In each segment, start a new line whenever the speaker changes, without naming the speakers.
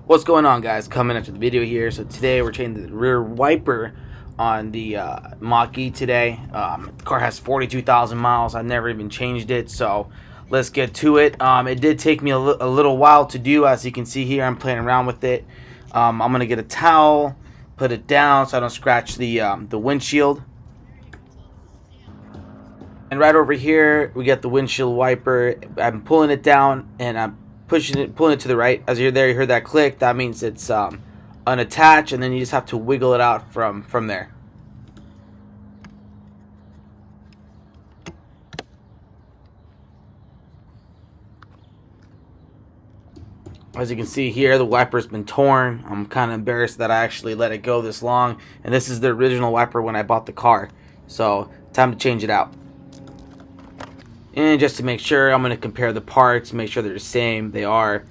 What's going on, guys? Coming after the video here. So today we're changing the rear wiper on the Mach-E today. The car has 42,000 miles. I've never even changed it, so let's get to it. It did take me a little while to do. As you can see here, I'm playing around with it. I'm gonna get a towel, put it down so I don't scratch the windshield. And right over here we get the windshield wiper. I'm pulling it down and I'm pulling it to the right. As you're there, you heard that click. That means it's unattached, and then you just have to wiggle it out from there. As you can see here, the wiper's been torn. I'm kind of embarrassed that I actually let it go this long, and this is the original wiper when I bought the car, so time to change it out. And just to make sure, I'm going to compare the parts, make sure they're the same. They are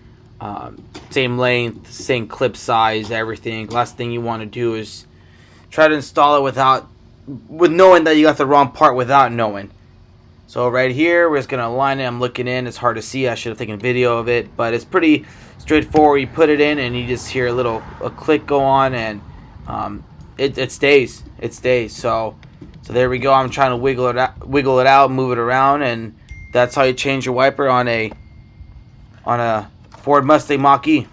same length, same clip size, everything. Last thing you want to do is try to install it with knowing that you got the wrong part without knowing. So right here, we're just going to align it. I'm looking in. It's hard to see. I should have taken a video of it, but it's pretty straightforward. You put it in, and you just hear a click go on, and it stays. It stays. So there we go. I'm trying to wiggle it out, move it around, and that's how you change your wiper on a Ford Mustang Mach-E.